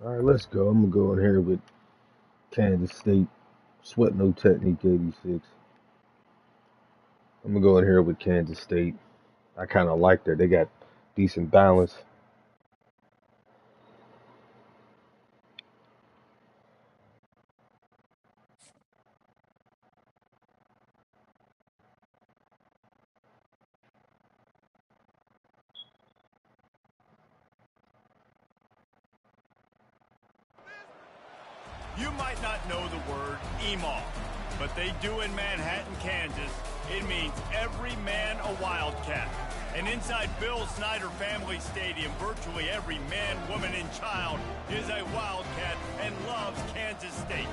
All right, let's go. I'm gonna go in here with Kansas State. Sweat no technique 86. I'm gonna go in here with Kansas State. I kind of like that. They got decent balance. You might not know the word EMAW, but they do in Manhattan, Kansas. It means every man a Wildcat. And inside Bill Snyder Family Stadium, virtually every man, woman, and child is a Wildcat and loves Kansas State.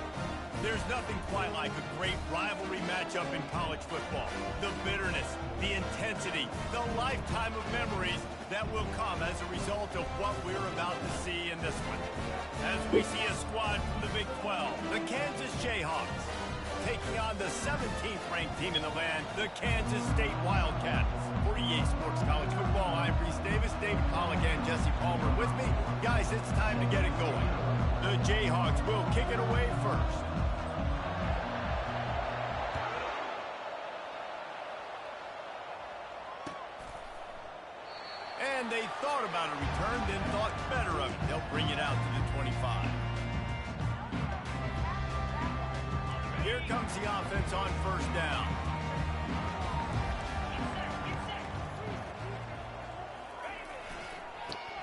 There's nothing quite like a great rivalry matchup in college football. The bitterness, the intensity, the lifetime of memories that will come as a result of what we're about to see in this one. As we see a squad from the Big 12, the Kansas Jayhawks, taking on the 17th ranked team in the land, the Kansas State Wildcats. For EA Sports College Football, I'm Reese Davis, David Pollack, and Jesse Palmer with me. Guys, it's time to get it going. The Jayhawks will kick it away first. And they thought about a return, then thought better of it. They'll bring it out to the 25. Here comes the offense on first down.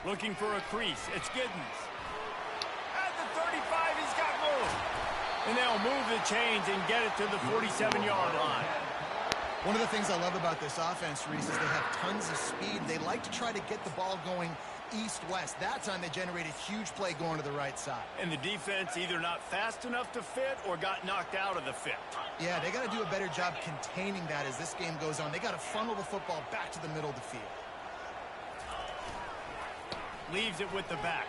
Looking for a crease. It's Giddens. At the 35, he's got room. And they'll move the chains and get it to the 47-yard line. One of the things I love about this offense, Reese, is they have tons of speed. They like to try to get the ball going east-west. That time they generated huge play going to the right side. And the defense either not fast enough to fit or got knocked out of the fit. Yeah, they got to do a better job containing that as this game goes on. They got to funnel the football back to the middle of the field. Leaves it with the back.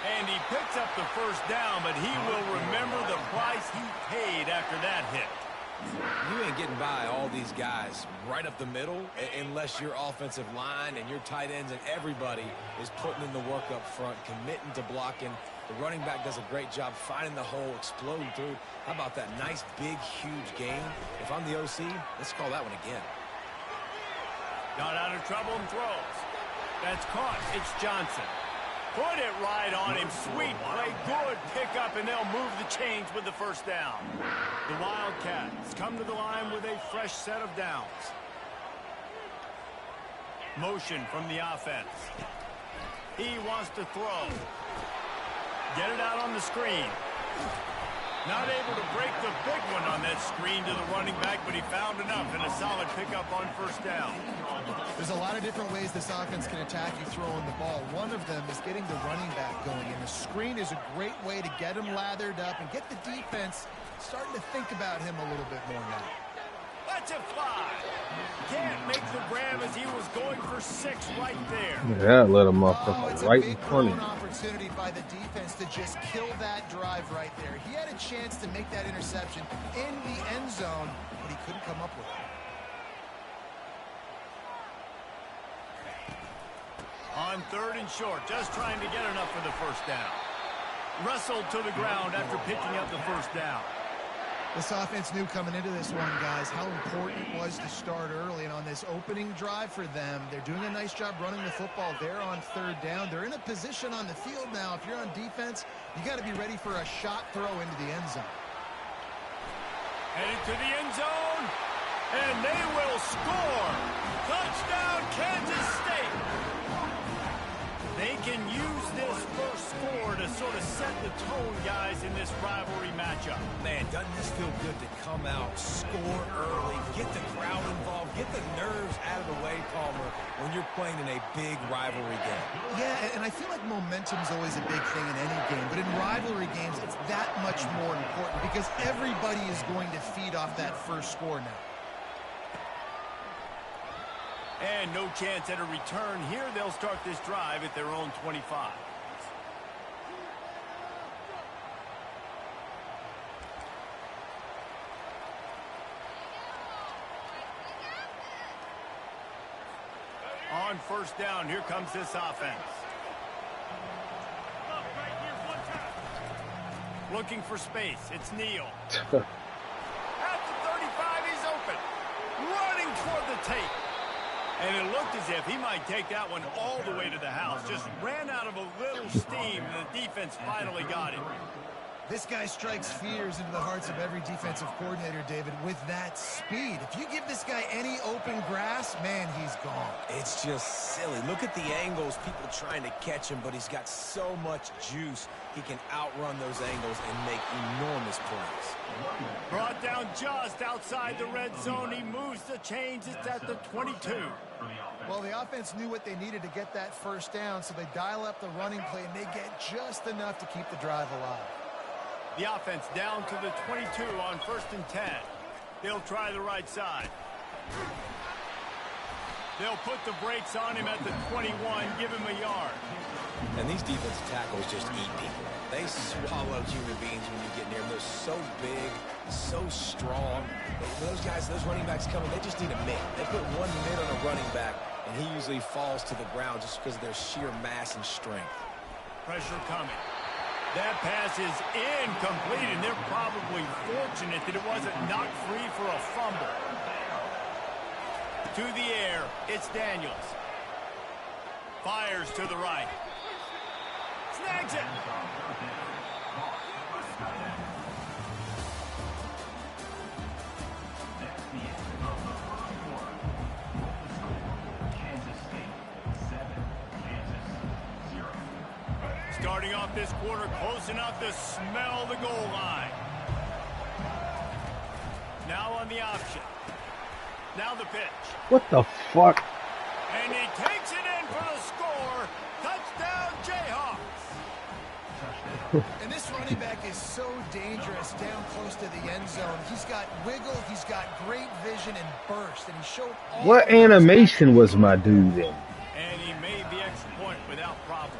And he picks up the first down, but he will remember the price he paid after that hit. You ain't getting by all these guys right up the middle unless your offensive line and your tight ends and everybody is putting in the work up front, committing to blocking. The running back does a great job finding the hole, exploding through. How about that nice, big, huge gain? If I'm the OC, let's call that one again. Got out of trouble and throws. That's caught. It's Johnson. Put it right on him. Sweet play. Good pickup, and they'll move the chains with the first down. The Wildcats come to the line with a fresh set of downs. Motion from the offense. He wants to throw. Get it out on the screen. Not able to break the big one on that screen to the running back, but he found enough and a solid pickup on first down. There's a lot of different ways this offense can attack you throwing the ball. One of them is getting the running back going, and the screen is a great way to get him lathered up and get the defense starting to think about him a little bit more now. Let's it fly. Can't make the grab as he was going for 6 right there. Yeah, let him motherfucker right in front of It's a big him. opportunity by the defense to just kill that drive right there. He had a chance to make that interception in the end zone, but he couldn't come up with it. On 3rd and short, just trying to get enough for the first down. Wrestled to the ground after picking up the first down. This offense knew coming into this one, guys, how important it was to start early. And on this opening drive for them, they're doing a nice job running the football. They're on 3rd down. They're in a position on the field now. If you're on defense, you got to be ready for a shot throw into the end zone. Headed to the end zone, and they will score. Touchdown, Kansas State. They can use this first score to sort of set the tone, guys, in this rivalry matchup. Man, doesn't this feel good to come out, score early, get the crowd involved, get the nerves out of the way, Palmer, when you're playing in a big rivalry game? Yeah, and I feel like momentum's always a big thing in any game, but in rivalry games, it's that much more important because everybody is going to feed off that first score now. And no chance at a return here. They'll start this drive at their own 25. On first down, here comes this offense. Looking for space. It's Neal. At the 35, he's open. Running toward the tape. And it looked as if he might take that one all the way to the house. Just ran out of a little steam, and the defense finally got him. This guy strikes fears into the hearts of every defensive coordinator, David, with that speed. If you give this guy any open grass, man, he's gone. It's just silly. Look at the angles, people trying to catch him, but he's got so much juice. He can outrun those angles and make enormous plays. Brought down just outside the red zone. He moves the chains. It's at the 22. Well, the offense knew what they needed to get that first down, so they dial up the running play, and they get just enough to keep the drive alive. The offense down to the 22 on 1st and 10. They'll try the right side. They'll put the brakes on him at the 21, give him a yard. And these defensive tackles just eat people. They swallow human beings when you get near them. They're so big, so strong. Those guys, those running backs coming, they just need a mid. They put one mid on a running back, and he usually falls to the ground just because of their sheer mass and strength. Pressure coming. That pass is incomplete, and they're probably fortunate that it wasn't knocked free for a fumble. To the air, it's Daniels. Fires to the right. Snags it. Starting off this quarter close enough to smell the goal line. Now on the option. Now the pitch. What the fuck? And he takes it in for the score. Touchdown, Jayhawks. And this running back is so dangerous down close to the end zone. He's got wiggle, he's got great vision and burst, and he showed all. What animation was my dude in? And he made the extra point without problem.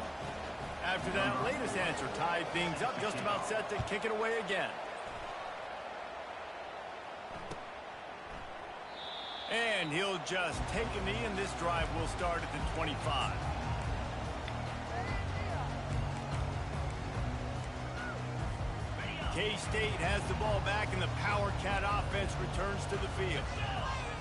After that latest answer tied things up, just about set to kick it away again. And he'll just take a knee, and this drive will start at the 25. K-State has the ball back, and the Power Cat offense returns to the field.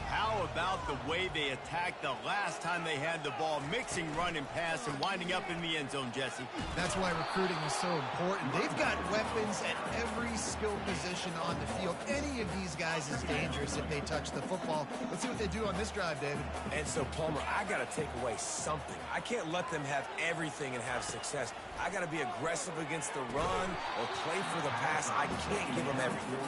How about the way they attacked the last time they had the ball, mixing run and pass and winding up in the end zone, Jesse? That's why recruiting is so important. They've got weapons at every skill position on the field. Any of these guys is dangerous if they touch the football. Let's see what they do on this drive, David. And so, Palmer, I got to take away something. I can't let them have everything and have success. I got to be aggressive against the run or play for the pass. I can't give them everything.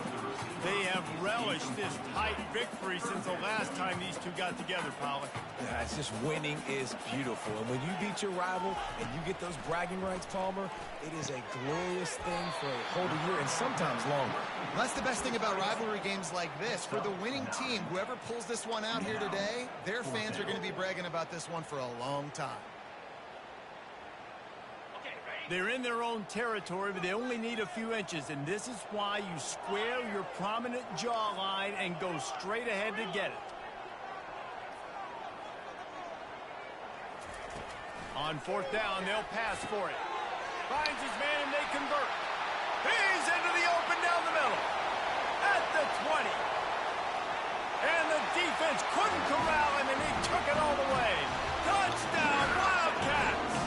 They have relished this tight victory since the last time these two got together, Pollard. Yeah, it's just winning is beautiful. And when you beat your rival and you get those bragging rights, Palmer, it is a glorious thing for a whole year and sometimes longer. Well, that's the best thing about rivalry games like this. For the winning team, whoever pulls this one out here today, their fans are going to be bragging about this one for a long time. They're in their own territory, but they only need a few inches, and this is why you square your prominent jawline and go straight ahead to get it. On 4th down, they'll pass for it. Finds his man, and they convert. He's into the open down the middle. At the 20. And the defense couldn't corral him, and he took it all the way. Touchdown, Wildcats!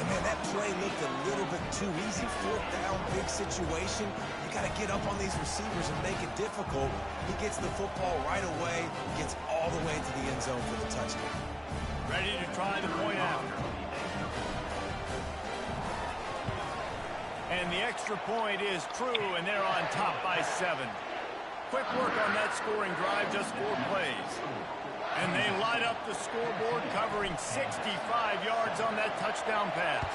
Man, that play looked a little bit too easy. 4th down, big situation. You got to get up on these receivers and make it difficult. He gets the football right away, gets all the way to the end zone for the touchdown. Ready to try the point after. And the extra point is true, and they're on top by 7. Quick work on that scoring drive, just 4 plays. And they light up the scoreboard, covering 65 yards on that touchdown pass.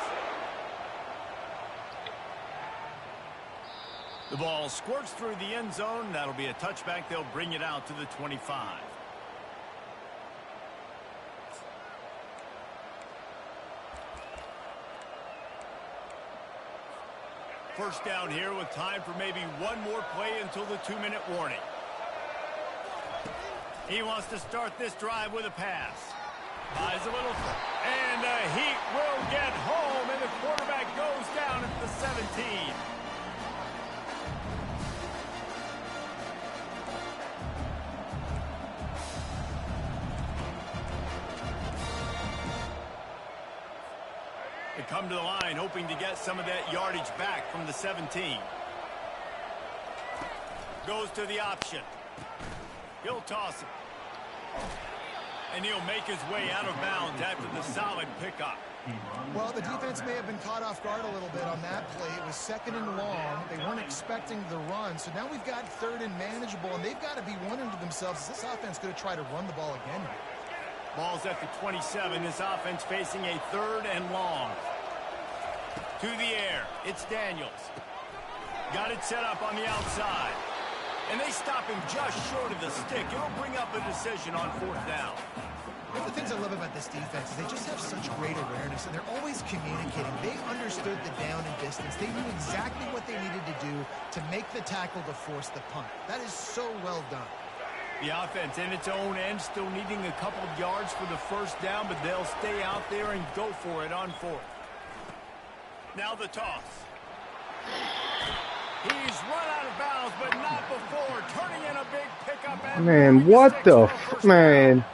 The ball squirts through the end zone. That'll be a touchback. They'll bring it out to the 25. First down here with time for maybe one more play until the 2-minute warning. He wants to start this drive with a pass. Buys a little, and the Heat will get home, and the quarterback goes down at the 17. They come to the line hoping to get some of that yardage back from the 17. Goes to the option. He'll toss it. And he'll make his way out of bounds after the solid pickup. Well, the defense may have been caught off guard a little bit on that play. It was 2nd and long. They weren't expecting the run. So now we've got 3rd and manageable, and they've got to be wondering to themselves, is this offense going to try to run the ball again here? Ball's at the 27. This offense facing a 3rd and long. To the air. It's Daniels. Got it set up on the outside. And they stop him just short of the stick. It'll bring up a decision on 4th down. One of the things I love about this defense is they just have such great awareness, and they're always communicating. They understood the down and distance. They knew exactly what they needed to do to make the tackle to force the punt. That is so well done. The offense in its own end still needing a couple of yards for the 1st down, but they'll stay out there and go for it on 4th. Now the toss. He's run out of bounds, but not before turning in a big pickup. Man, what the man?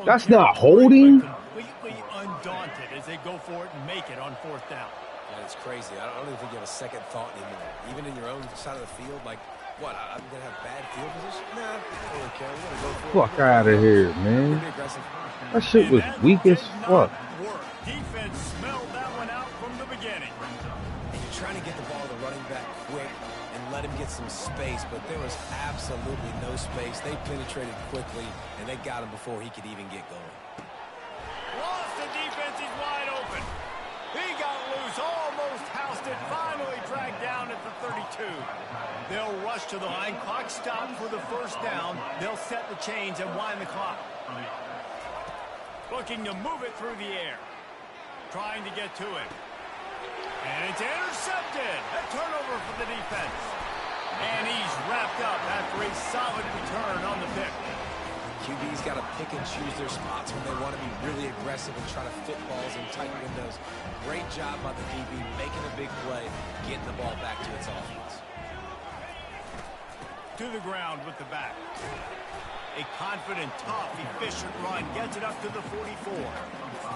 That's not holding. Completely undaunted as they go for it and make it on 4th down. Yeah, it's crazy. I don't even think you have a second thought anymore. Even in your own side of the field, like, what, I'm going to have bad field position? Nah, I don't really care. We're going to go for it. Fuck out of here, man. That shit was weak as fuck. Defense smelled that one out from the beginning. And you're trying to get the ball to the running back quick and let him get some space, but there was absolutely no space. They penetrated quickly, and they got him before he could even get going. Lost the defense. He's wide open. He got loose, almost housed it, finally dragged down at the 32. They'll rush to the line. Clock stopped for the 1st down. They'll set the chains and wind the clock. Looking to move it through the air. Trying to get to it. And it's intercepted. A turnover for the defense. And he's wrapped up after a solid return on the pick. QB's got to pick and choose their spots when they want to be really aggressive and try to fit balls in tight windows. Great job by the DB making a big play, getting the ball back to its offense. To the ground with the back. A confident, tough, efficient run gets it up to the 44.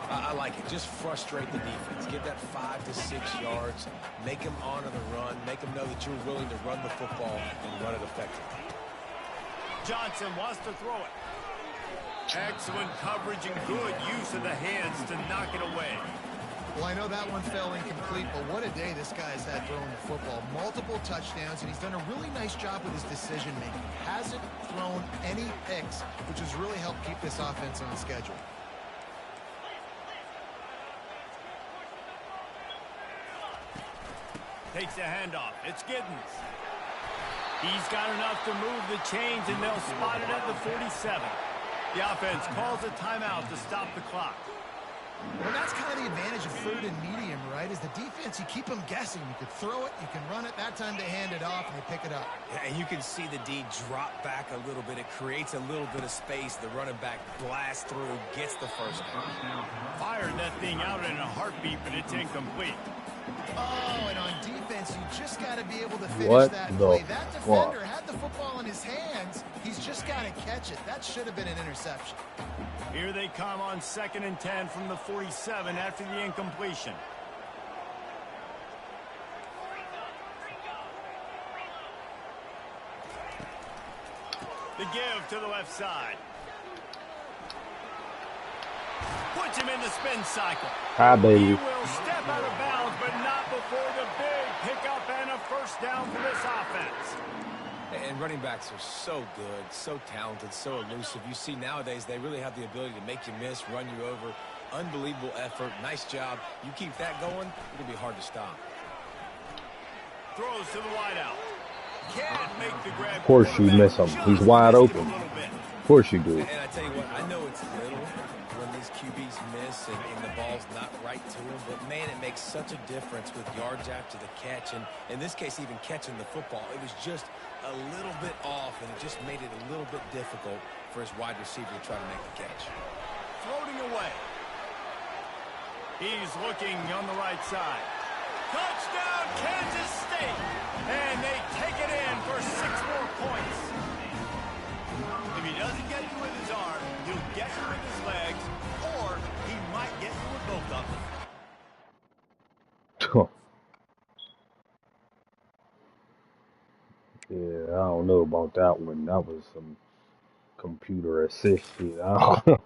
I like it. Just frustrate the defense. Get that 5 to 6 yards. Make them honor the run. Make them know that you're willing to run the football and run it effectively. Johnson wants to throw it. Excellent coverage and good use of the hands to knock it away. Well, I know that one fell incomplete, but what a day this guy's had throwing the football. Multiple touchdowns, and he's done a really nice job with his decision-making. Hasn't thrown any picks, which has really helped keep this offense on schedule. Takes a handoff. It's Giddens. He's got enough to move the chains, and they'll spot it at the 47. The offense calls a timeout to stop the clock. Well, that's kind of the advantage of 3rd and medium, right? Is the defense, you keep them guessing. You could throw it, you can run it. That time they hand it off, and they pick it up. And you can see the D drop back a little bit. It creates a little bit of space. The running back blasts through, gets the 1st down. Fired that thing out in a heartbeat, but it's incomplete. Oh, and on defense, you just got to be able to finish that play. That defender had the football in his hands. He's just got to catch it. That should have been an interception. Here they come on 2nd and 10 from the 47 after the incompletion. The give to the left side. Puts him in the spin cycle. Hi, baby. He will step out of bounds, but not before the big pickup and a 1st down for this offense. And running backs are so good, so talented, so elusive. You see nowadays they really have the ability to make you miss, run you over. Unbelievable effort. Nice job. You keep that going, it'll be hard to stop. Throws to the wideout. Can't make the grab. Of course you miss him. He's wide open. Of course you do. And I tell you what, I know it's little when these QBs miss and the ball's not right to them, but man, it makes such a difference with yards after the catch. And in this case, even catching the football, it was just a little bit off, and it just made it a little bit difficult for his wide receiver to try to make the catch. Floating away. He's looking on the right side. Touchdown, Kansas State! And they take it in for 6 more points. If he doesn't get you with his arm, he'll get you with his legs, or he might get you with both of them. Yeah, I don't know about that one. That was some computer assist shit. I don't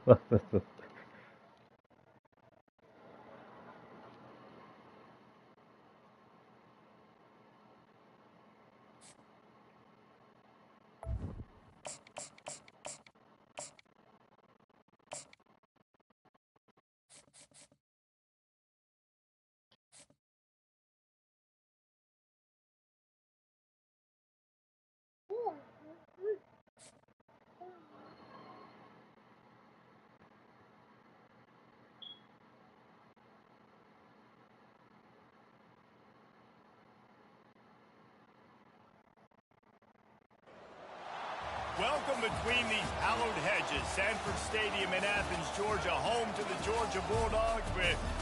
Welcome between these hallowed hedges. Sanford Stadium in Athens, Georgia, home to the Georgia Bulldogs.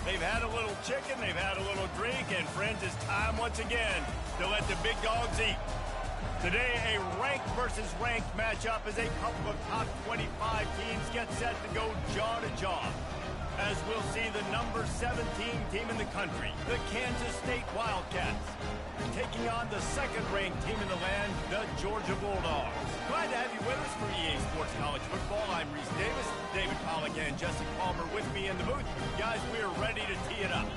They've had a little chicken, they've had a little drink, and friends, it's time once again to let the big dogs eat. Today, a ranked versus ranked matchup as a couple of top 25 teams get set to go jaw to jaw. As we'll see the number 17 team in the country, the Kansas State Wildcats, taking on the second-ranked team in the land, the Georgia Bulldogs. Glad to have you with us for EA Sports College Football. I'm Reese Davis, David Pollack and Jesse Palmer with me in the booth. Guys, we are ready to tee it up.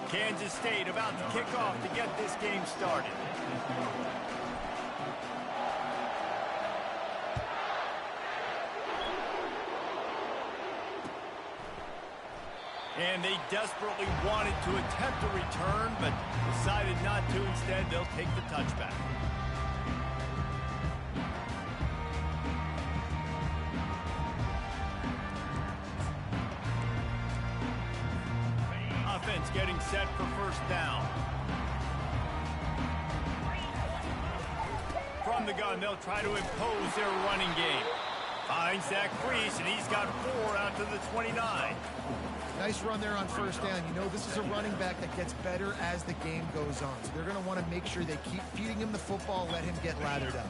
Kansas State about to kick off to get this game started. And they desperately wanted to attempt a return, but decided not to. Instead, they'll take the touchback. Offense getting set for first down. From the gun, they'll try to impose their running game. Finds Zach Freese, and he's got 4 out to the 29. Nice run there on first down. You know, this is a running back that gets better as the game goes on. So they're going to want to make sure they keep feeding him the football, let him get lathered up.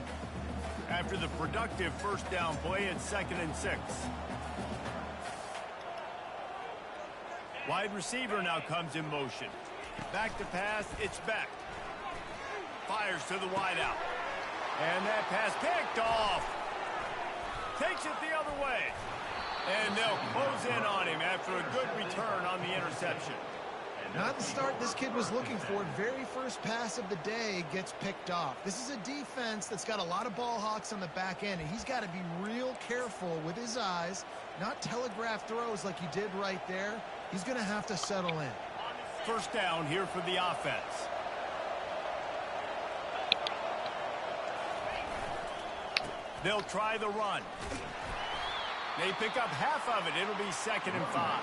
After the productive first down play, it's 2nd and 6. Wide receiver now comes in motion. Back to pass, it's Beck. Fires to the wideout. And that pass picked off. Takes it the other way. And they'll close in on him after a good return on the interception. Not the start this kid was looking for. Very first pass of the day gets picked off. This is a defense that's got a lot of ball hawks on the back end, and he's got to be real careful with his eyes, not telegraph throws like he did right there. He's going to have to settle in. First down here for the offense. They'll try the run. They pick up half of it. It'll be 2nd and 5.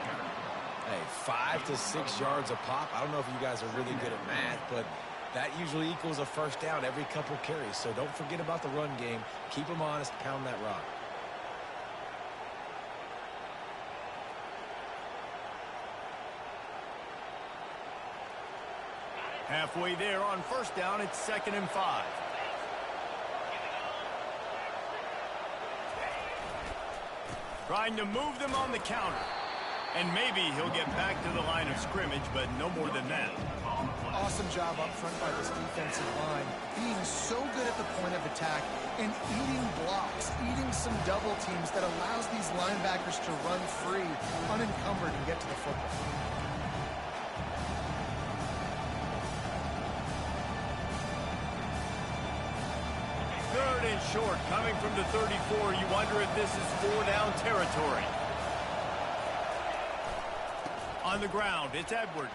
Hey, 5 to 6 yards a pop. I don't know if you guys are really good at math, but that usually equals a first down every couple carries. So don't forget about the run game. Keep them honest. Pound that rock. Halfway there on first down, it's 2nd and 5. Trying to move them on the counter. And maybe he'll get back to the line of scrimmage, but no more than that. Awesome job up front by this defensive line. Being so good at the point of attack and eating blocks, eating some double teams that allows these linebackers to run free, unencumbered, and get to the football. Third and short, coming from the 34. You wonder if this is 4-down territory. On the ground, it's Edwards.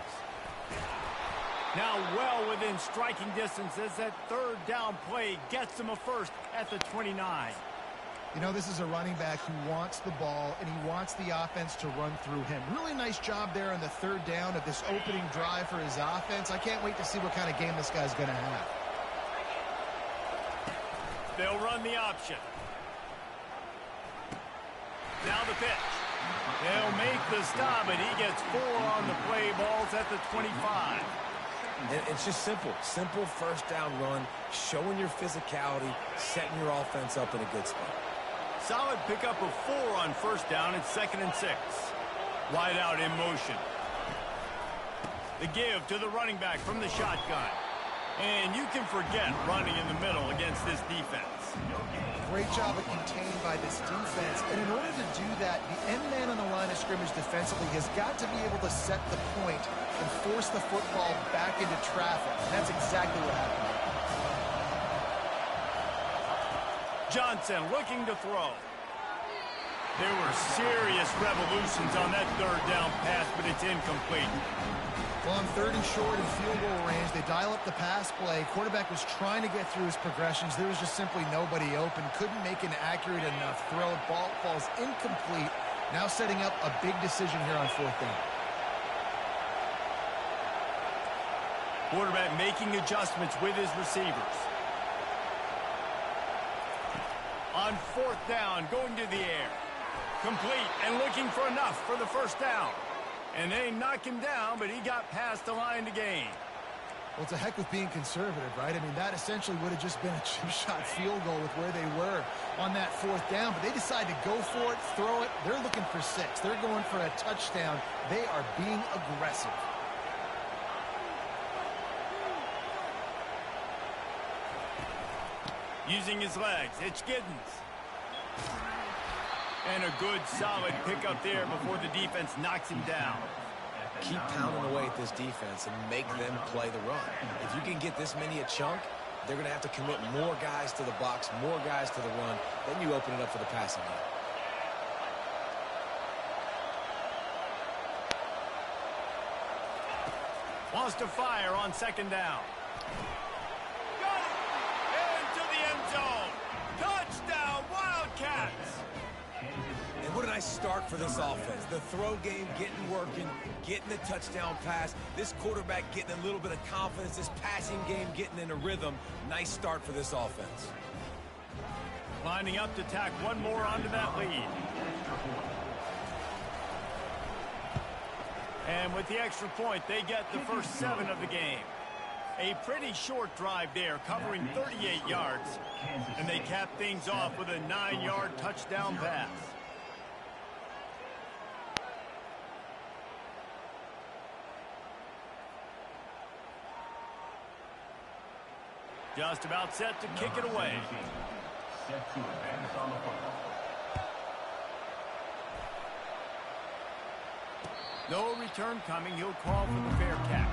Now well within striking distance as that third down play gets him a first at the 29. You know, this is a running back who wants the ball, and he wants the offense to run through him. Really nice job there on the third down of this opening drive for his offense. I can't wait to see what kind of game this guy's going to have. They'll run the option. Now the pitch. They'll make the stop, and he gets 4 on the play. Ball's at the 25. It's just simple. Simple first down run, showing your physicality, setting your offense up in a good spot. Solid pickup of 4 on first down. It's 2nd and 6. Wide out in motion. The give to the running back from the shotgun. And you can forget running in the middle against this defense. Great job of contained by this defense. And in order to do that, the end man on the line of scrimmage defensively has got to be able to set the point and force the football back into traffic. And that's exactly what happened. Johnson looking to throw. There were serious revolutions on that 3rd down pass, but it's incomplete. Well, on 3rd and short in field goal range, they dial up the pass play. Quarterback was trying to get through his progressions. There was just simply nobody open. Couldn't make an accurate enough throw. Ball falls incomplete. Now setting up a big decision here on 4th down. Quarterback making adjustments with his receivers. On 4th down, going to the air. Complete and looking for enough for the 1st down. And they knock him down, but he got past the line to gain. Well, it's a heck with being conservative, right? I mean, that essentially would have just been a chip-shot field goal with where they were on that 4th down. But they decide to go for it, throw it. They're looking for 6. They're going for a touchdown. They are being aggressive. Using his legs, it's Giddens. And a good, solid pickup there before the defense knocks him down. Keep pounding away at this defense and make them play the run. If you can get this many a chunk, they're going to have to commit more guys to the box, more guys to the run. Then you open it up for the passing game. Wants to fire on 2nd down. Got it! Into the end zone. Touchdown, Wildcats! And what a nice start for this offense. The throw game getting working, getting the touchdown pass. This quarterback getting a little bit of confidence. This passing game getting in a rhythm. Nice start for this offense. Lining up to tack one more onto that lead. And with the extra point, they get the first 7 of the game. A pretty short drive there, covering 38 yards. And they cap things off with a 9-yard touchdown pass. Just about set to kick it away. Set to advance on the football. No return coming. He'll call for the fair catch.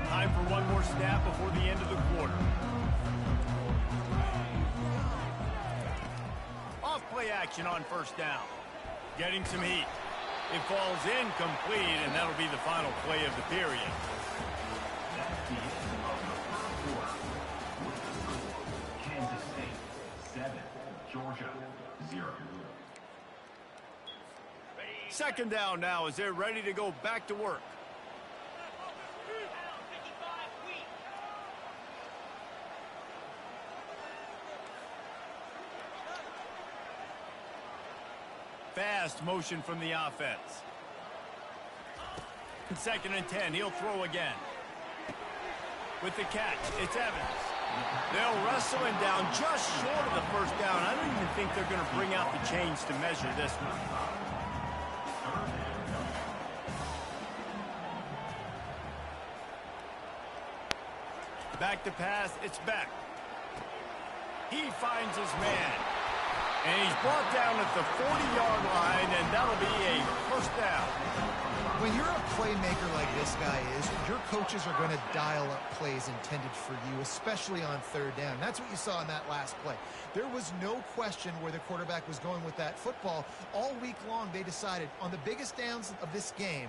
Time for one more snap before the end of the quarter. Off-play action on 1st down. Getting some heat. It falls incomplete, and that'll be the final play of the period. That's the end of the first quarter. Kansas State 7, Georgia 0. 2nd down now as they're ready to go back to work. Fast motion from the offense. 2nd and 10. He'll throw again. With the catch, it's Evans. They'll wrestle him down just short of the 1st down. I don't even think they're going to bring out the chains to measure this one. Back to pass, it's Beck. He finds his man. And he's brought down at the 40-yard line, and that'll be a 1st down. When you're a playmaker like this guy is, your coaches are going to dial up plays intended for you, especially on 3rd down. That's what you saw in that last play. There was no question where the quarterback was going with that football. All week long, they decided on the biggest downs of this game,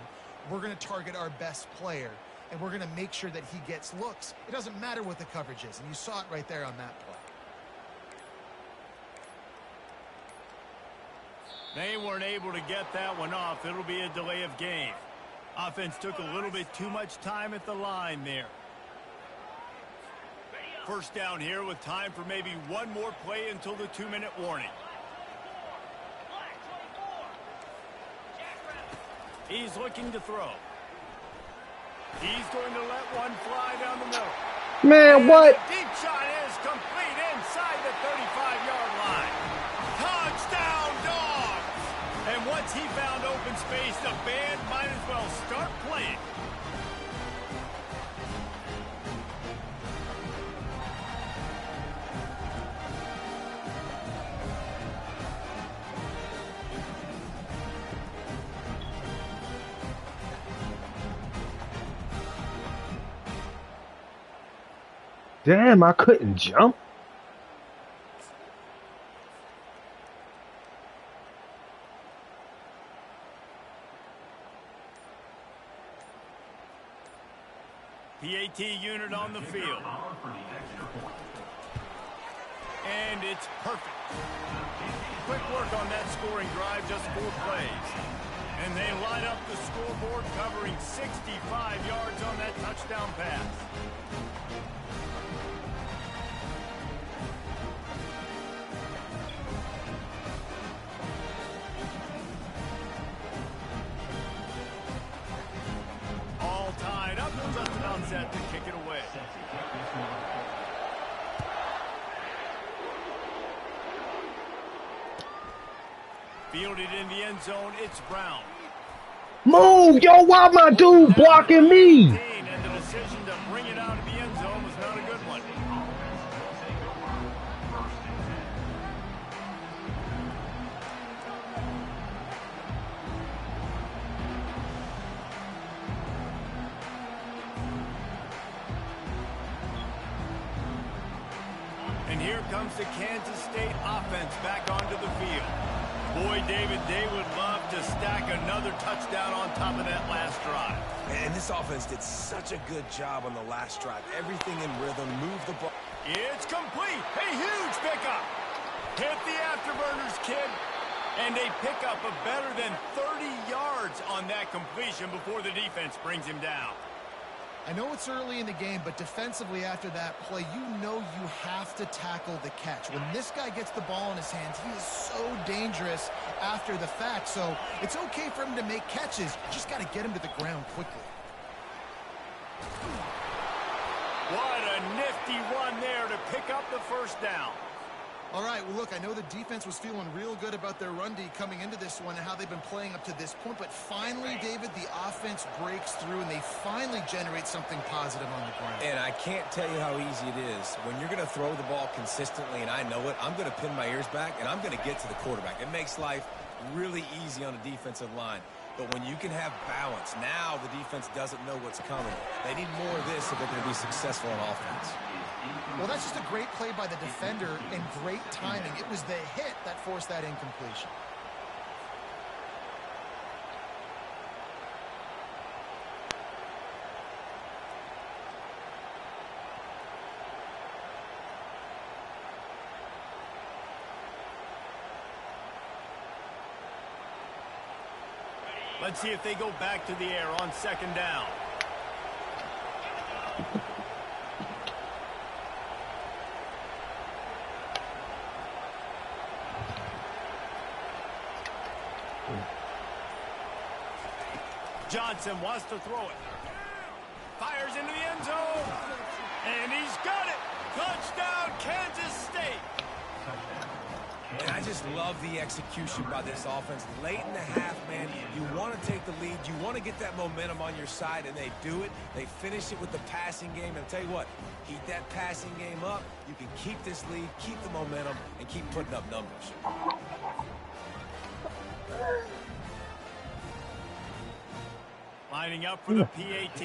we're going to target our best player, and we're going to make sure that he gets looks. It doesn't matter what the coverage is, and you saw it right there on that play. They weren't able to get that one off. It'll be a delay of game. Offense took a little bit too much time at the line there. First down here with time for maybe one more play until the 2-minute warning. He's looking to throw. He's going to let one fly down the middle. Man, what? Deep shot is complete inside the 35-yard line. Touchdown, Dogs! And once he found open space, the band might as well start playing. Damn, I couldn't jump. PAT unit on the field. And it's perfect. Quick work on that scoring drive, just 4 plays. And they line up the scoreboard, covering 65 yards on that touchdown pass. All tied up, just about set to kick it away. Fielded in the end zone, it's Brown. Move, yo, why my dude blocking me? And the decision to bring it out of the end zone was not a good one. And here comes the Kansas State offense back onto the field. Boy, David, they would love to stack another touchdown on top of that last drive. And this offense did such a good job on the last drive. Everything in rhythm, move the ball. It's complete. A huge pickup. Hit the afterburners, kid. And they pick up a better than 30 yards on that completion before the defense brings him down. I know it's early in the game, but defensively after that play, you know you have to tackle the catch. When this guy gets the ball in his hands, he is so dangerous after the fact. So it's okay for him to make catches. You just got to get him to the ground quickly. What a nifty run there to pick up the first down. All right, well, look, I know the defense was feeling real good about their run D coming into this one and how they've been playing up to this point. But finally, David, the offense breaks through and they finally generate something positive on the ground. And I can't tell you how easy it is. When you're going to throw the ball consistently, and I know it, I'm going to pin my ears back, and I'm going to get to the quarterback. It makes life really easy on a defensive line. But when you can have balance, now the defense doesn't know what's coming. They need more of this if they're going to be successful on offense. Well, that's just a great play by the defender and great timing. It was the hit that forced that incompletion. Let's see if they go back to the air on second down. Johnson wants to throw it. Fires into the end zone. And he's got it. Touchdown, Kansas State. And I just love the execution by this offense. Late in the half, man, you want to take the lead. You want to get that momentum on your side, and they do it. They finish it with the passing game. And I'll tell you what, keep that passing game up. You can keep this lead, keep the momentum, and keep putting up numbers. Lining up for the PAT.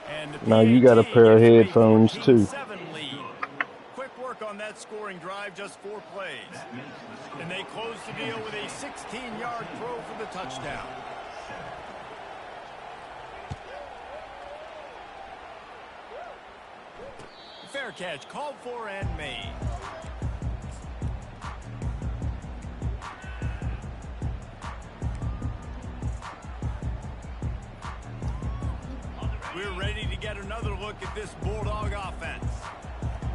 And the Now you got a pair of PAT headphones gets a too. 14-7 lead. Quick work on that scoring drive, just 4 plays. And they close the deal with a 16-yard throw for the touchdown. Fair catch called for and made. look at this Bulldog offense.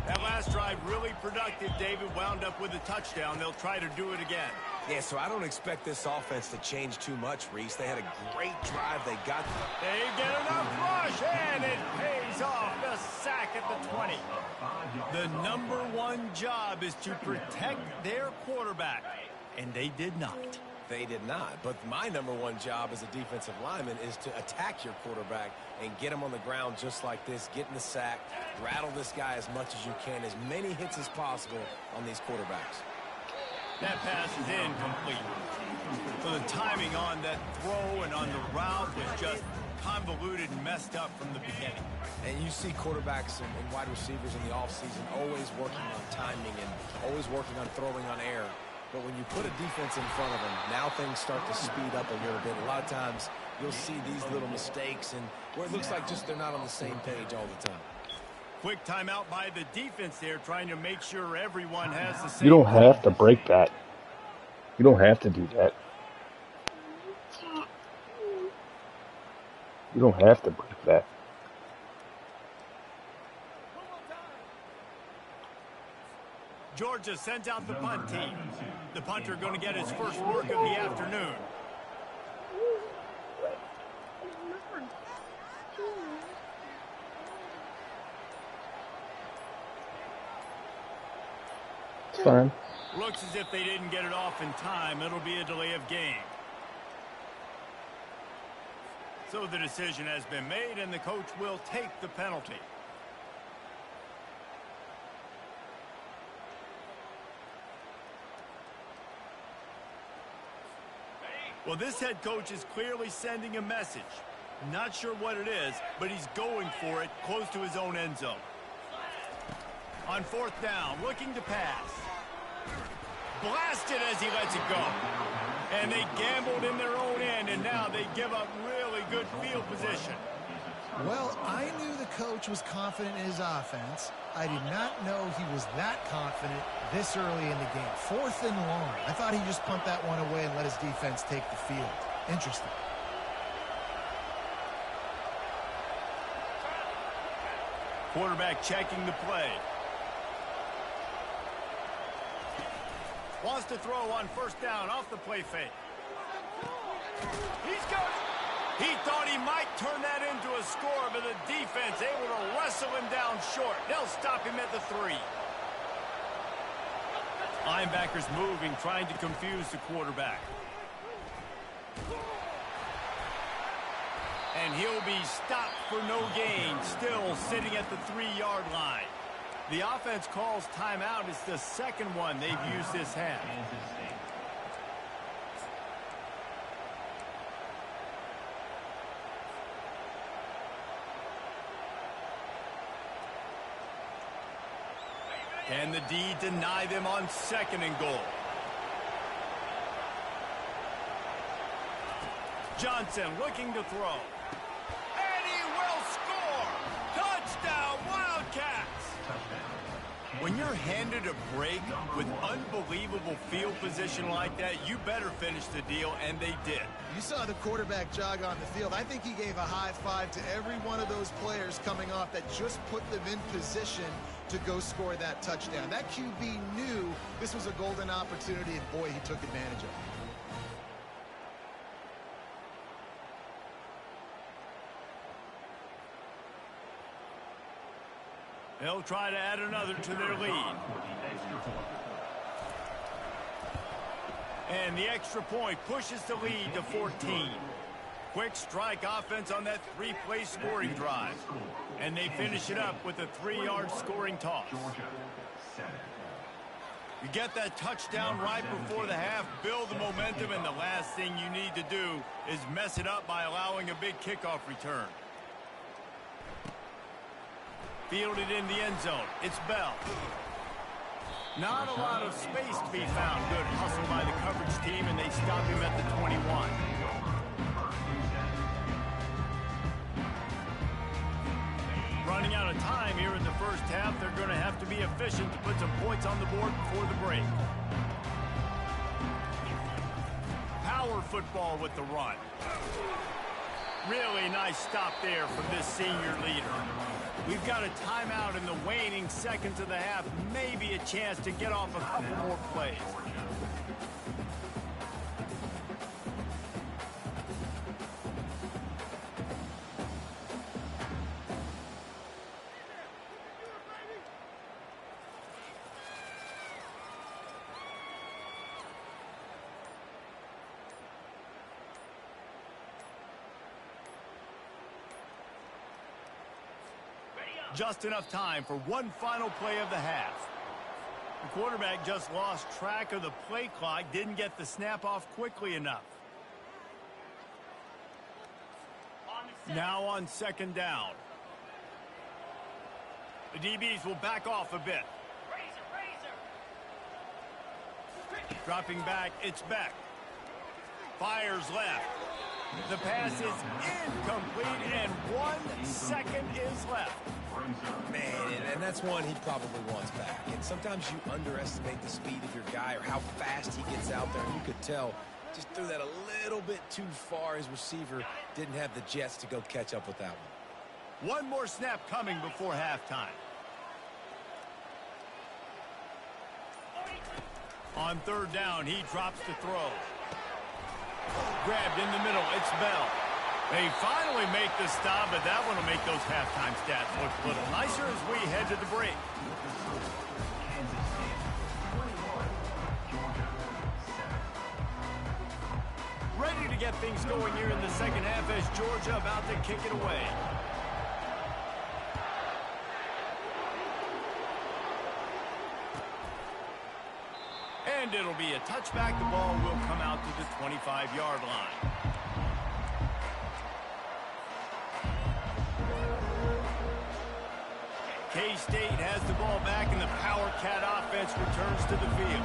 That last drive really productive. David wound up with a touchdown. They'll try to do it again. Yeah, so I don't expect this offense to change too much, Reese. They had a great drive. They get enough rush, and it pays off. The sack at the 20. The number one job is to protect their quarterback, and they did not. They did not. But my number one job as a defensive lineman is to attack your quarterback and get him on the ground just like this, get in the sack, rattle this guy as much as you can, as many hits as possible on these quarterbacks. That pass is incomplete. So the timing on that throw and on the route was just convoluted and messed up from the beginning. And you see quarterbacks and wide receivers in the offseason always working on timing and always working on throwing on air. But when you put a defense in front of them, now things start to speed up a little bit. A lot of times you'll see these little mistakes and where it looks like just they're not on the same page all the time. Quick timeout by the defense there, trying to make sure everyone has the same. You don't have to break that. You don't have to do that. You don't have to break that. Georgia sends out the punt team. The punter going to get his first work of the afternoon. It's fine. Looks as if they didn't get it off in time. It'll be a delay of game. So the decision has been made, and the coach will take the penalty. Well, this head coach is clearly sending a message. Not sure what it is, but he's going for it close to his own end zone. On fourth down, looking to pass. Blasted as he lets it go. And they gambled in their own end, and now they give up really good field position. Well, I knew the coach was confident in his offense. I did not know he was that confident this early in the game. 4th and long. I thought he just pumped that one away and let his defense take the field. Interesting. Quarterback checking the play. Wants to throw on first down off the play fake. He's got it. He thought he might turn that into a score, but the defense able to wrestle him down short. They'll stop him at the 3. Linebackers moving, trying to confuse the quarterback. And he'll be stopped for no gain, still sitting at the 3-yard line. The offense calls timeout. It's the second one they've used this half. Can the D deny them on 2nd and goal? Johnson looking to throw. And he will score! Touchdown, Wildcats! When you're handed a break with unbelievable field position like that, you better finish the deal, and they did. You saw the quarterback jog on the field. I think he gave a high five to every one of those players coming off that just put them in position to go score that touchdown. That QB knew this was a golden opportunity, and boy, he took advantage of it. They'll try to add another to their lead. And the extra point pushes the lead to 14. Quick strike offense on that 3-play scoring drive. And they finish it up with a 3-yard scoring toss. You get that touchdown right before the half, build the momentum, and the last thing you need to do is mess it up by allowing a big kickoff return. Fielded in the end zone. It's Bell. Not a lot of space to be found. Good hustle by the coverage team, and they stop him at the 21. Running out of time here in the first half. They're going to have to be efficient to put some points on the board before the break. Power football with the run. Really nice stop there from this senior leader. We've got a timeout in the waning seconds of the half. Maybe a chance to get off a couple more plays. Just enough time for one final play of the half. The quarterback just lost track of the play clock, didn't get the snap off quickly enough. Now on second down. The DBs will back off a bit. Dropping back, it's Beck. Fires left. The pass is incomplete, and 1 second is left. Man, and that's one he probably wants back. And sometimes you underestimate the speed of your guy or how fast he gets out there. And you could tell just threw that a little bit too far. His receiver didn't have the jets to go catch up with that one. One more snap coming before halftime. On third down, he drops to throw. Grabbed in the middle, it's Bell. They finally make the stop, but that one will make those halftime stats look a little nicer as we head to the break. Ready to get things going here in the second half as Georgia about to kick it away. And it'll be a touchback. The ball will come out to the 25-yard line. K-State has the ball back, and the Power Cat offense returns to the field.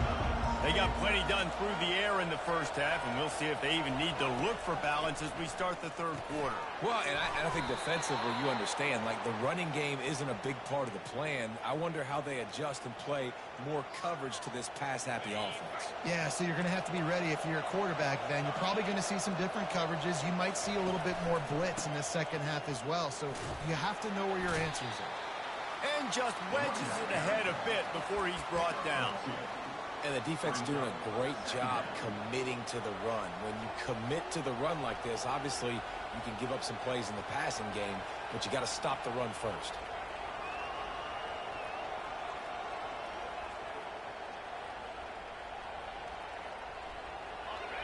They got plenty done through the air in the first half, and we'll see if they even need to look for balance as we start the third quarter. Well, and I think defensively, you understand, like the running game isn't a big part of the plan. I wonder how they adjust and play more coverage to this pass-happy offense. Yeah, so you're going to have to be ready if you're a quarterback then. You're probably going to see some different coverages. You might see a little bit more blitz in the second half as well, so you have to know where your answers are. And just wedges it ahead a bit before he's brought down. And the defense is doing a great job committing to the run. When you commit to the run like this, obviously you can give up some plays in the passing game, but you got to stop the run first.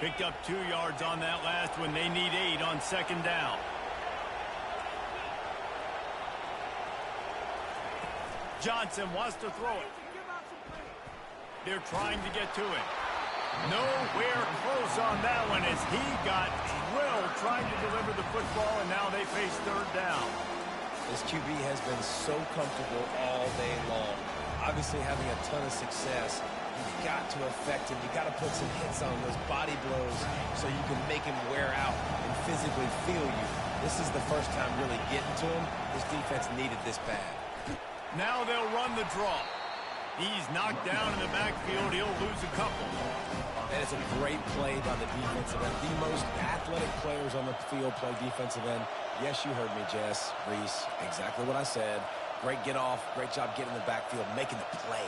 Picked up 2 yards on that last one. They need 8 on second down. Johnson wants to throw it. They're trying to get to him. Nowhere close on that one as he got drilled trying to deliver the football, and now they face third down. This QB has been so comfortable all day long. Obviously having a ton of success. You've got to affect him. You've got to put some hits on those body blows so you can make him wear out and physically feel you. This is the first time really getting to him. This defense needed this bad. Now they'll run the draw. He's knocked down in the backfield. He'll lose a couple. And it's a great play by the defensive end. The most athletic players on the field play defensive end. Yes, you heard me, Jess, Reese. Exactly what I said. Great get off. Great job getting in the backfield, making the play.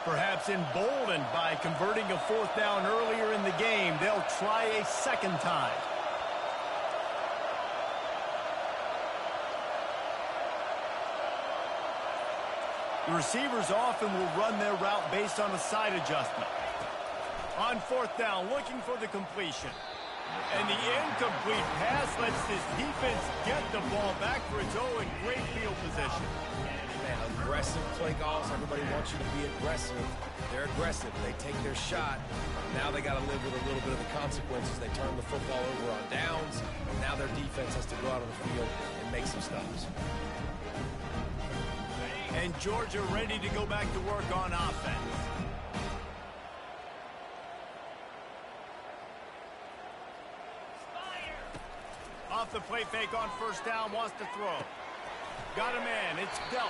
Perhaps emboldened by converting a fourth down earlier in the game, they'll try a second time. The receivers often will run their route based on a side adjustment. On fourth down, looking for the completion. And the incomplete pass lets this defense get the ball back for its own great field position. Man, aggressive play calls. Everybody wants you to be aggressive. They're aggressive. They take their shot. Now they got to live with a little bit of the consequences. They turn the football over on downs. And now their defense has to go out on the field and make some stops. And Georgia ready to go back to work on offense. Off the play fake on first down, wants to throw. Got a man, it's Delton.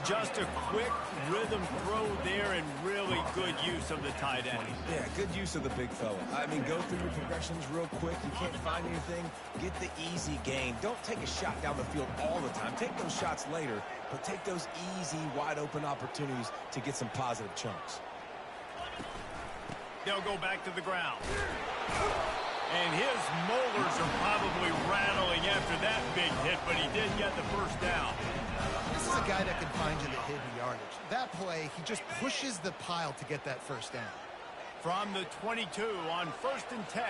Just a quick rhythm throw there and really good use of the tight end. Yeah, good use of the big fella. I mean, go through your progressions real quick. You can't find anything, get the easy gain. Don't take a shot down the field all the time. Take those shots later, but take those easy, wide-open opportunities to get some positive chunks. They'll go back to the ground. And his molars are probably rattling after that big hit, but he did get the first down. This is a guy that can find you the hidden yardage. That play, he just pushes the pile to get that first down. From the 22 on 1st and 10.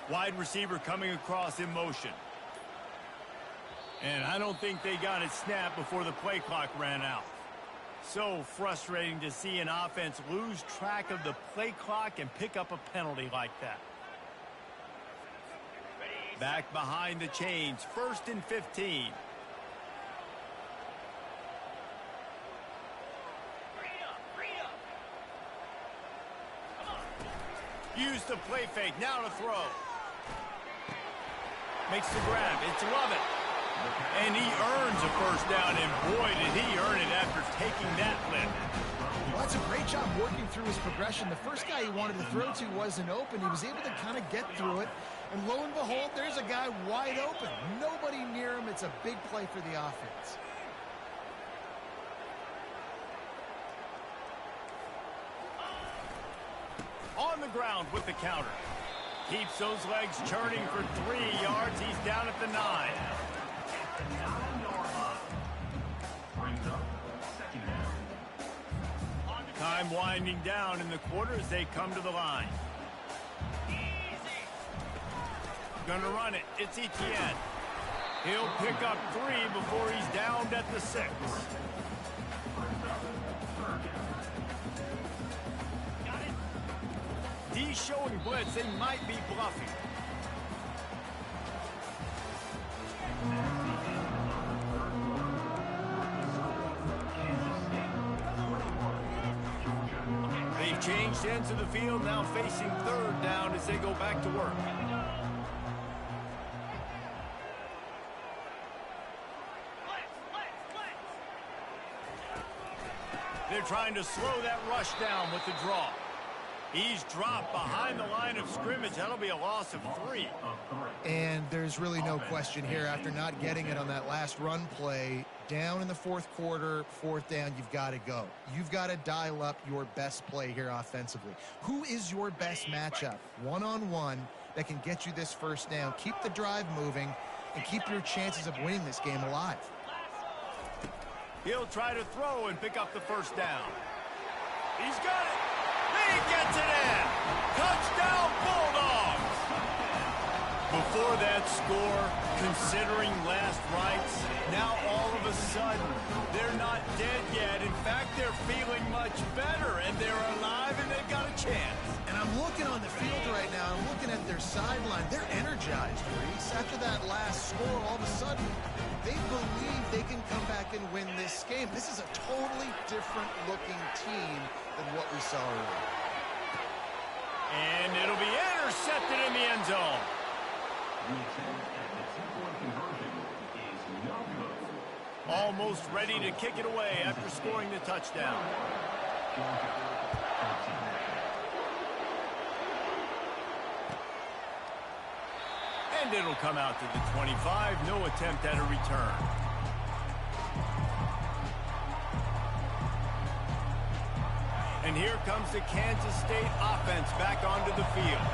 Wide receiver coming across in motion. And I don't think they got it snapped before the play clock ran out. So frustrating to see an offense lose track of the play clock and pick up a penalty like that. Back behind the chains, 1st and 15. Use the play fake, now to throw. Makes the grab, it's Lovett. And he earns a first down, and boy, did he earn it after taking that lift. Well, that's a great job working through his progression. The first guy he wanted to throw to wasn't open. He was able to kind of get through it. And lo and behold, there's a guy wide open. Nobody near him. It's a big play for the offense. On the ground with the counter. Keeps those legs churning for 3 yards. He's down at the 9. Time winding down in the quarter as they come to the line. Gonna run it. It's Etienne. He'll pick up 3 before he's downed at the 6. D showing blitz. They might be bluffing. They've changed ends of the field, now facing 3rd down as they go back to work. They're trying to slow that rush down with the draw. He's dropped behind the line of scrimmage. That'll be a loss of 3. And there's really no question here after not getting it on that last run play. Down in the 4th quarter, 4th down, you've got to go. You've got to dial up your best play here offensively. Who is your best matchup? One-on-one that can get you this first down. Keep the drive moving and keep your chances of winning this game alive. He'll try to throw and pick up the first down. He's got it. He gets it in. Touchdown, Bulldogs. Before that score, considering last rites, now all of a sudden, they're not dead yet. In fact, they're feeling much better, and they're alive, and they've got a chance. And I'm looking on the field right now. I'm looking at their sideline. They're energized, Reese. After that last score, all of a sudden, they believe they can come back and win this game. This is a totally different looking team than what we saw earlier. And it'll be intercepted in the end zone. Almost ready to kick it away after scoring the touchdown. And it'll come out to the 25. No attempt at a return. And here comes the Kansas State offense back onto the field.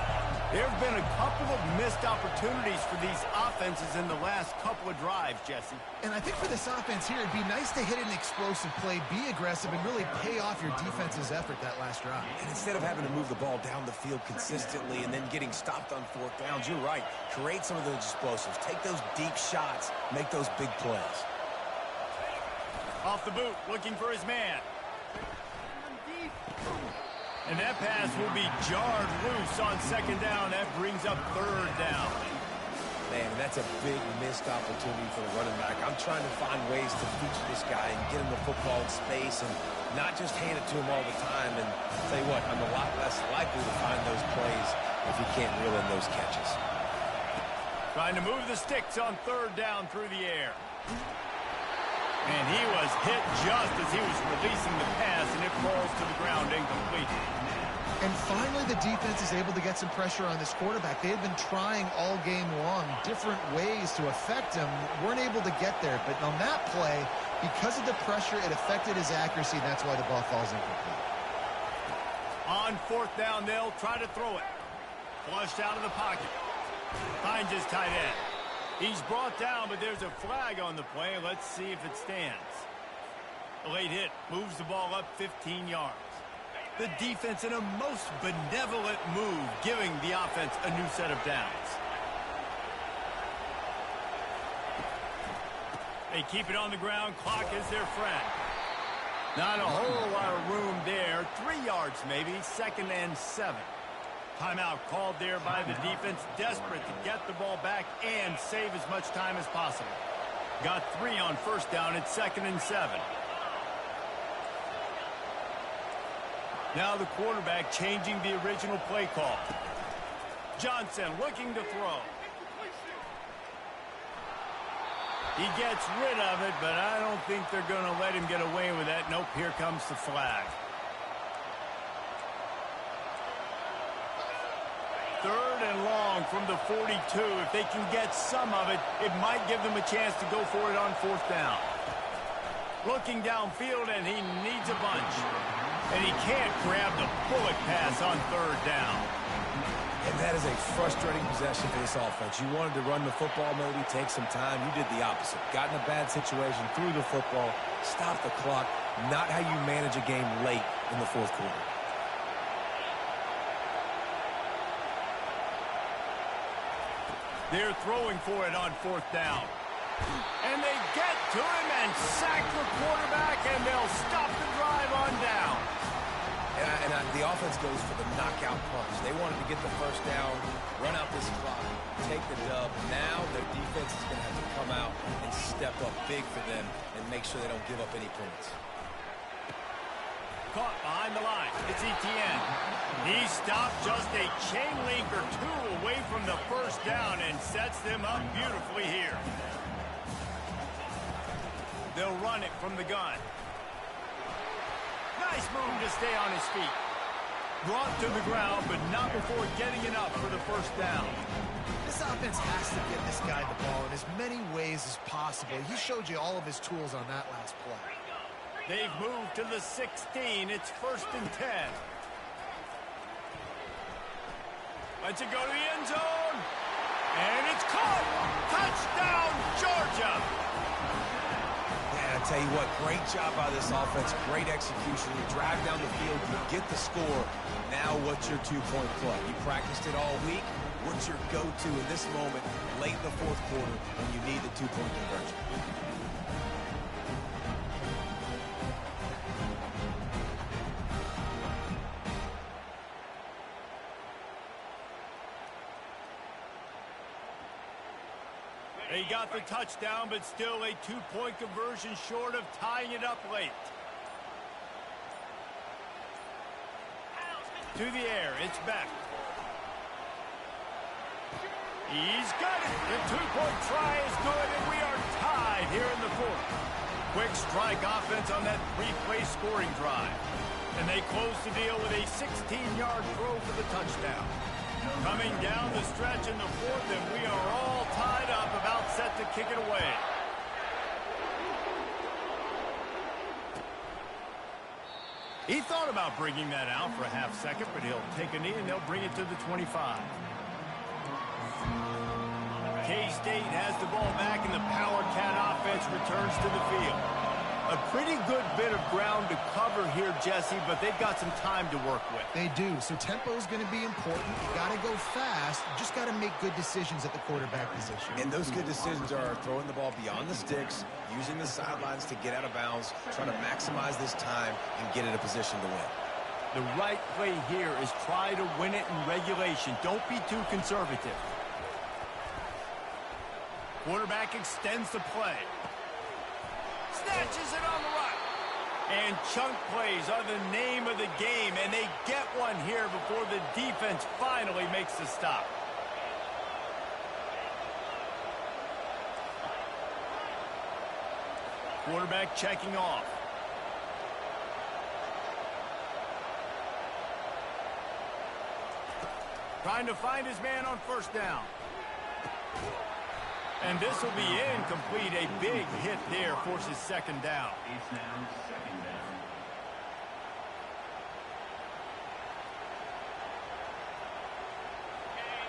There have been a couple of missed opportunities for these offenses in the last couple of drives, Jesse. And I think for this offense here, it'd be nice to hit an explosive play, be aggressive, and really pay off your defense's effort that last drive. And instead of having to move the ball down the field consistently and then getting stopped on 4th downs, you're right. Create some of those explosives. Take those deep shots. Make those big plays. Off the boot, looking for his man. And that pass will be jarred loose on 2nd down. That brings up 3rd down. Man, that's a big missed opportunity for the running back. I'm trying to find ways to feature this guy and get him the football in space and not just hand it to him all the time. And I'll tell you what, I'm a lot less likely to find those plays if he can't reel in those catches. Trying to move the sticks on third down through the air. And he was hit just as he was releasing the pass, and it falls to the ground incomplete. And finally, the defense is able to get some pressure on this quarterback. They had been trying all game long different ways to affect him. Weren't able to get there. But on that play, because of the pressure, it affected his accuracy. And that's why the ball falls incomplete. On fourth down, they'll try to throw it. Flushed out of the pocket. Finds his tight end. He's brought down, but there's a flag on the play. Let's see if it stands. A late hit moves the ball up 15 yards. The defense in a most benevolent move, giving the offense a new set of downs. They keep it on the ground. Clock is their friend. Not a whole lot of room there. 3 yards maybe. 2nd and 7. Timeout called there by the defense. Desperate to get the ball back and save as much time as possible. Got 3 on first down. It's 2nd and 7. Now the quarterback changing the original play call. Johnson looking to throw. He gets rid of it, but I don't think they're going to let him get away with that. Nope, here comes the flag. 3rd and long from the 42. If they can get some of it, it might give them a chance to go for it on 4th down. Looking downfield, and he needs a bunch. And he can't grab the bullet pass on 3rd down. And that is a frustrating possession for this offense. You wanted to run the football, maybe take some time. You did the opposite. Got in a bad situation, threw the football, stopped the clock. Not how you manage a game late in the 4th quarter. They're throwing for it on 4th down. And they get to him and sack the quarterback, and they'll stop the drive on down. And the offense goes for the knockout punch. They wanted to get the first down, run out this clock, take the dub. Now their defense is going to have to come out and step up big for them and make sure they don't give up any points. Caught behind the line. It's Etienne. He stopped just a chain link or 2 away from the first down and sets them up beautifully here. They'll run it from the gun. Nice move to stay on his feet. Brought to the ground, but not before getting enough for the first down. This offense has to get this guy the ball in as many ways as possible. He showed you all of his tools on that last play. They've moved to the 16. It's 1st and 10. Lets it go to the end zone. And it's caught. Touchdown, Georgia. Man, I tell you what, great job by this offense. Great execution. You drive down the field, you get the score. Now what's your 2-point play? You practiced it all week. What's your go-to in this moment late in the 4th quarter when you need the 2-point conversion? They got the touchdown, but still a 2-point conversion short of tying it up late. To the air, it's Beck. He's got it. The 2-point try is good, and we are tied here in the 4th. Quick strike offense on that 3-play scoring drive. And they close the deal with a 16-yard throw for the touchdown. Coming down the stretch in the 4th, and we are all tied up, about set to kick it away. He thought about bringing that out for a half second, but he'll take a knee and they'll bring it to the 25. K-State has the ball back, and the Power Cat offense returns to the field. A pretty good bit of ground to cover here, Jesse, but they've got some time to work with. They do, so tempo is going to be important. You got to go fast. You just got to make good decisions at the quarterback position. And those good decisions are throwing the ball beyond the sticks, using the sidelines to get out of bounds, trying to maximize this time and get in a position to win. The right play here is try to win it in regulation. Don't be too conservative. Quarterback extends the play. Snatches it on the run. And chunk plays are the name of the game, and they get one here before the defense finally makes the stop. Quarterback checking off. Trying to find his man on first down. And this will be incomplete. A big hit there forces second down. It's now second down.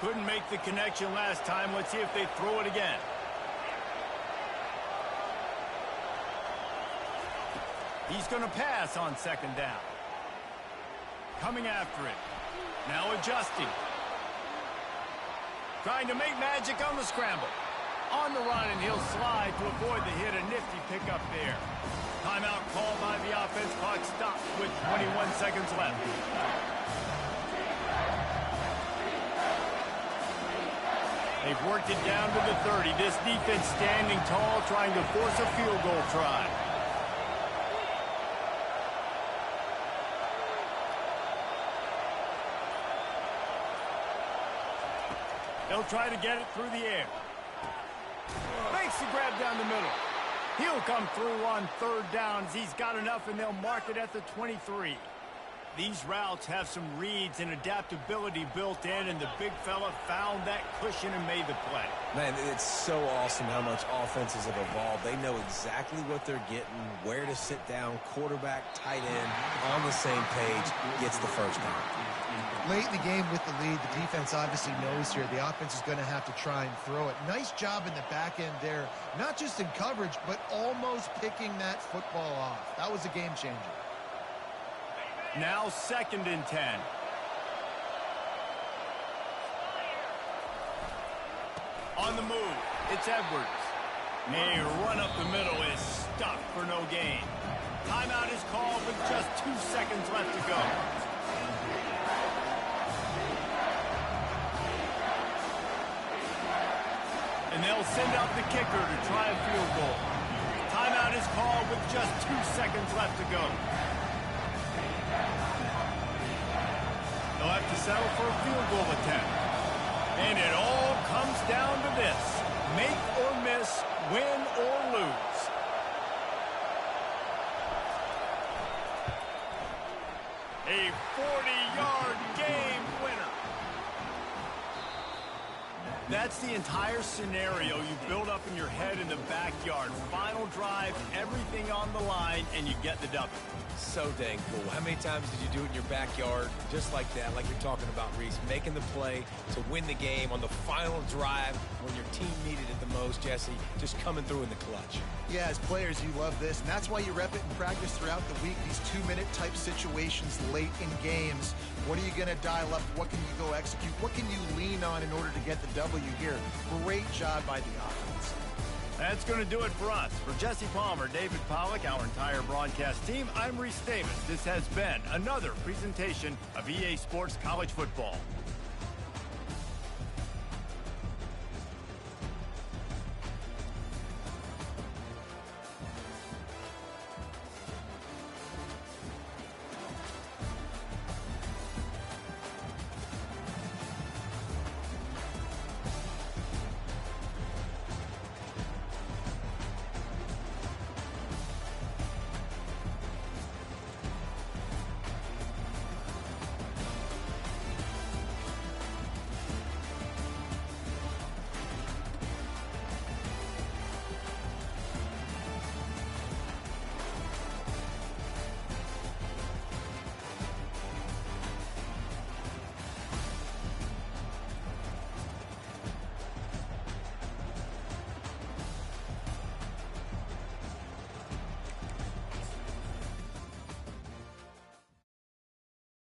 Couldn't make the connection last time. Let's see if they throw it again. He's going to pass on second down. Coming after it. Now adjusting. Trying to make magic on the scramble. On the run, and he'll slide to avoid the hit. A nifty pickup there. Timeout called by the offense. Clock stopped with 21 seconds left. They've worked it down to the 30. This defense standing tall, trying to force a field goal try. They'll try to get it through the air. Makes the grab down the middle. He'll come through on third down as he's got enough, and they'll mark it at the 23. These routes have some reads and adaptability built in, and the big fella found that cushion and made the play. Man, it's so awesome how much offenses have evolved. They know exactly what they're getting, where to sit down, quarterback, tight end, on the same page, gets the first down. Late in the game with the lead, the defense obviously knows here the offense is going to have to try and throw it. Nice job in the back end there, not just in coverage, but almost picking that football off. That was a game changer. Now 2nd and 10. On the move, it's Edwards. A run up the middle is stuck for no gain. Timeout is called with just 2 seconds left to go. And they'll send out the kicker to try a field goal. Timeout is called with just 2 seconds left to go. They'll have to settle for a field goal attempt. And it all comes down to this. Make or miss, win or lose. A 40-yard game winner. That's the entire scenario you build up in your head in the backyard. Final drive, everything on the line, and you get the W. So dang cool. How many times did you do it in your backyard just like that, like you're talking about, Reese, making the play to win the game on the final drive when your team needed it the most, Jesse, just coming through in the clutch. Yeah, as players, you love this, and that's why you rep it in practice throughout the week, these 2-minute type situations late in games. What are you going to dial up? What can you go execute? What can you lean on in order to get the W here? Great job by the offense. That's going to do it for us. For Jesse Palmer, David Pollack, our entire broadcast team, I'm Reese Davis. This has been another presentation of EA Sports College Football.